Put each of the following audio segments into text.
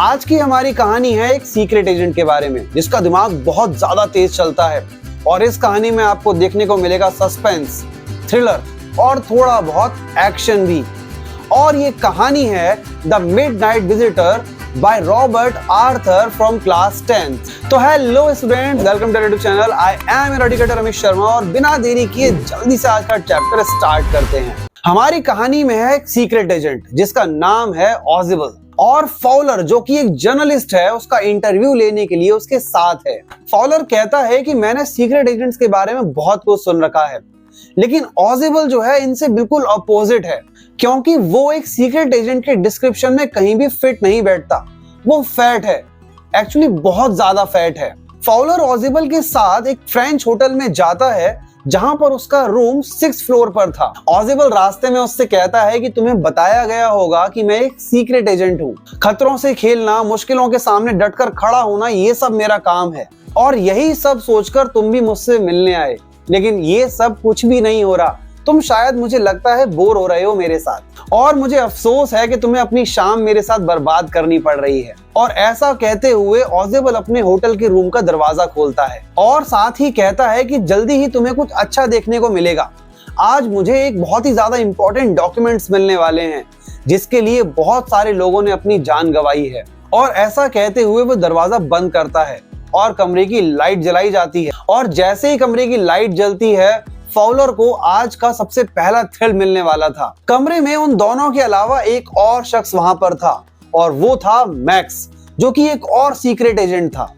आज की हमारी कहानी है एक सीक्रेट एजेंट के बारे में जिसका दिमाग बहुत ज्यादा तेज चलता है और इस कहानी में आपको देखने को मिलेगा सस्पेंस, थ्रिलर और थोड़ा बहुत एक्शन भी। और ये कहानी है the midnight visitor by Robert Arthur from class 10th। तो hello student, welcome to YouTube channel. I am your educator Ramesh Sharma और बिना देरी किए जल्दी से आज का चैप्टर स्टार्ट करते हैं। हमारी कहानी में है एक सीक्रेट एजेंट जिसका नाम है ऑजिबल और फॉलर जो कि एक जर्नलिस्ट है उसका इंटरव्यू लेने के लिए उसके साथ है। फॉलर कहता है कि मैंने सीक्रेट एजेंट्स के बारे में बहुत कुछ सुन रखा है, लेकिन ऑजिबल जो है इनसे बिल्कुल अपोजिट है क्योंकि वो एक सीक्रेट एजेंट के डिस्क्रिप्शन में कहीं भी फिट नहीं बैठता। वो फैट है, एक्चुअली बहुत ज्यादा फैट है। फॉलर ऑजिबल के साथ एक फ्रेंच होटल में जाता है जहां पर उसका रूम 6th फ्लोर पर था। ऑजिबल रास्ते में उससे कहता है कि तुम्हें बताया गया होगा कि मैं एक सीक्रेट एजेंट हूँ। खतरों से खेलना, मुश्किलों के सामने डटकर खड़ा होना, ये सब मेरा काम है और यही सब सोचकर तुम भी मुझसे मिलने आए, लेकिन ये सब कुछ भी नहीं हो रहा। तुम शायद, मुझे लगता है, बोर हो रहे हो मेरे साथ और मुझे अफसोस है कि तुम्हें अपनी शाम मेरे साथ बर्बाद करनी पड़ रही है। और ऐसा कहते हुए ऑजिबल अपने होटल के रूम का दरवाजा खोलता है और साथ ही कहता है कि जल्दी ही तुम्हें कुछ अच्छा देखने को मिलेगा। आज मुझे एक बहुत ही ज्यादा इंपॉर्टेंट डॉक्यूमेंट्स मिलने वाले हैं जिसके लिए बहुत सारे लोगों ने अपनी जान गंवाई है। और ऐसा कहते हुए वो दरवाजा बंद करता है और कमरे की लाइट जलाई जाती है। और जैसे ही कमरे की लाइट जलती है, फॉलर को आज का सबसे पहला थ्रिल मिलने वाला था। कमरे में उन दोनों के अलावा एक और शख्स वहां पर था और वो था मैक्स, जो कि एक और सीक्रेट एजेंट था।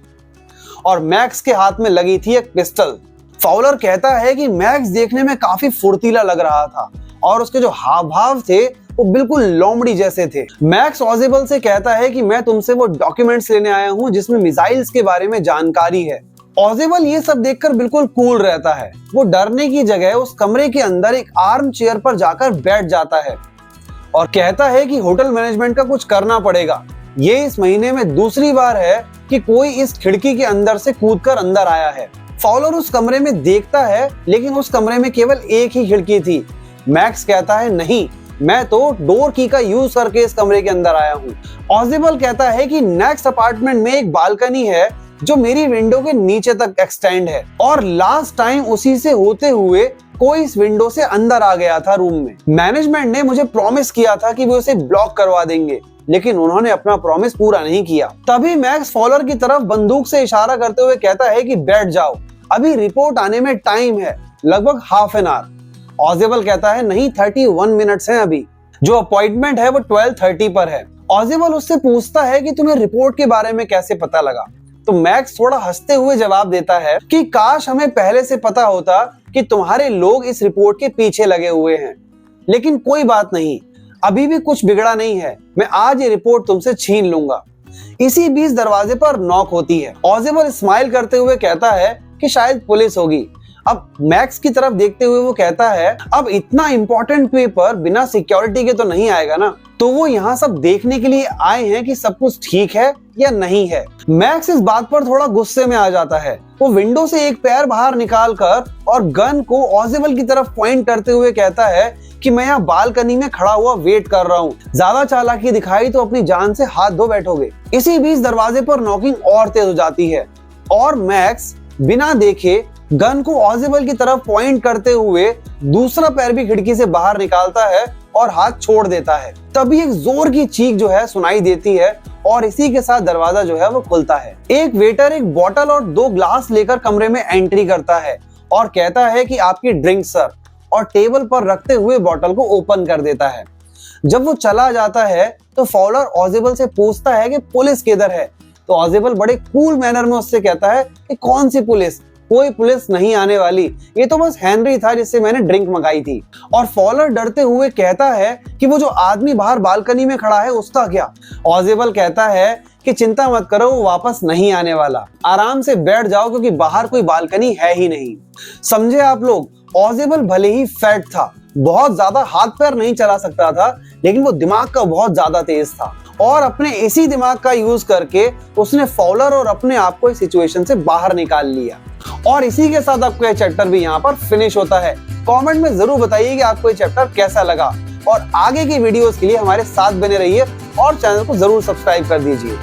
और मैक्स के हाथ में लगी थी एक पिस्टल। फॉलर कहता है कि मैक्स देखने में काफी फुर्तीला लग रहा था और उसके जो हाव भाव थे वो बिल्कुल लोमड़ी जैसे थे। मैक्स ऑजिबल से कहता है कि मैं तुमसे वो डॉक्यूमेंट्स लेने आया हूं जिसमें मिसाइल्स के बारे में जानकारी है। ऑजिबल ये सब देखकर बिल्कुल कूल रहता है। वो डरने की जगह उस कमरे के अंदर एक आर्म चेयर पर जाकर बैठ जाता है और कहता है कि होटल मैनेजमेंट का कुछ करना पड़ेगा। ये इस महीने में दूसरी बार है कि कोई इस खिड़की के अंदर से कूदकर अंदर आया है। फॉलर उस कमरे में देखता है, लेकिन उस कमरे में केवल एक ही खिड़की थी। मैक्स कहता है नहीं, मैं तो डोर की का यूज करके इस कमरे के अंदर आया हूँ। ऑजिबल कहता है कि नेक्स्ट अपार्टमेंट में एक बालकनी है जो मेरी विंडो के नीचे तक एक्सटेंड है और लास्ट टाइम उसी से होते हुए कोई इस विंडो से अंदर आ गया था रूम में। मैनेजमेंट ने मुझे प्रॉमिस किया था कि वो इसे ब्लॉक करवा देंगे, लेकिन उन्होंने अपना प्रॉमिस पूरा नहीं किया। तभी मैक्स फॉलर की तरफ बंदूक से इशारा करते हुए कहता है कि बैठ जाओ, अभी रिपोर्ट आने में टाइम है, लगभग हाफ एन आवर। ऑजिबल कहता है नहीं, 31 मिनट्स हैं अभी। जो अपॉइंटमेंट है वो 12:30 पर है। ऑजिबल उससे पूछता है कि तुम्हें रिपोर्ट के बारे में कैसे पता लगा। तो मैक्स थोड़ा हंसते हुए जवाब देता है कि काश हमें पहले से पता होता कि तुम्हारे लोग इस रिपोर्ट के पीछे लगे हुए हैं, लेकिन कोई बात नहीं, अभी भी कुछ बिगड़ा नहीं है। मैं आज ये रिपोर्ट तुमसे छीन लूंगा। इसी बीच दरवाजे पर नॉक होती है। ऑजिबल स्माइल करते हुए कहता है कि शायद पुलिस होगी। अब मैक्स की तरफ देखते हुए वो कहता है अब इतना इंपॉर्टेंट पेपर बिना सिक्योरिटी के तो नहीं आएगा ना। तो वो यहाँ सब देखने के लिए आए हैं कि सब कुछ ठीक है या नहीं है। मैक्स इस बात पर थोड़ा गुस्से में आ जाता है। वो विंडो से एक पैर बाहर निकाल कर और गन को ऑजिबल की तरफ पॉइंट करते हुए कहता है कि मैं यहाँ बालकनी में खड़ा हुआ वेट कर रहा हूँ, ज्यादा चालाकी दिखाई तो अपनी जान से हाथ धो बैठोगे। इसी बीच दरवाजे पर नॉकिंग और तेज हो जाती है और मैक्स बिना देखे गन को ऑजिबल की तरफ पॉइंट करते हुए दूसरा पैर भी खिड़की से बाहर निकालता है और हाथ छोड़ देता है। तभी एक जोर की चीख जो है सुनाई देती है और इसी के साथ दरवाजा जो है वो खुलता है। एक वेटर एक बोतल और 2 ग्लास लेकर कमरे में एंट्री करता है और कहता है कि आपकी ड्रिंक सर, और टेबल पर रखते हुए बोतल को ओपन कर देता है। जब वो चला जाता है तो फॉलर ऑजिबल से पूछता है कि पुलिस किधर है। तो ऑजिबल बड़े कूल मैनर में उससे कहता है कि कौन सी पुलिस, कोई पुलिस नहीं आने वाली, ये तो बस हेनरी था जिससे मैंने ड्रिंक मंगाई थी। और फॉलर डरते हुए कहता है कि वो जो आदमी बाहर बालकनी में खड़ा है उसका क्या। ऑजिबल कहता है कि चिंता मत करो, वो वापस नहीं आने वाला, आराम से बैठ जाओ क्योंकि बाहर कोई बालकनी है ही नहीं। समझे आप लोग, ऑजिबल भले ही फैट था, बहुत ज्यादा हाथ पैर नहीं चला सकता था, लेकिन वो दिमाग का बहुत ज्यादा तेज था और अपने इसी दिमाग का यूज करके उसने फॉलर और अपने आप को इस सिचुएशन से बाहर निकाल लिया। और इसी के साथ आपका ये चैप्टर भी यहाँ पर फिनिश होता है। कमेंट में जरूर बताइए कि आपको ये चैप्टर कैसा लगा और आगे की वीडियोस के लिए हमारे साथ बने रहिए और चैनल को जरूर सब्सक्राइब कर दीजिए।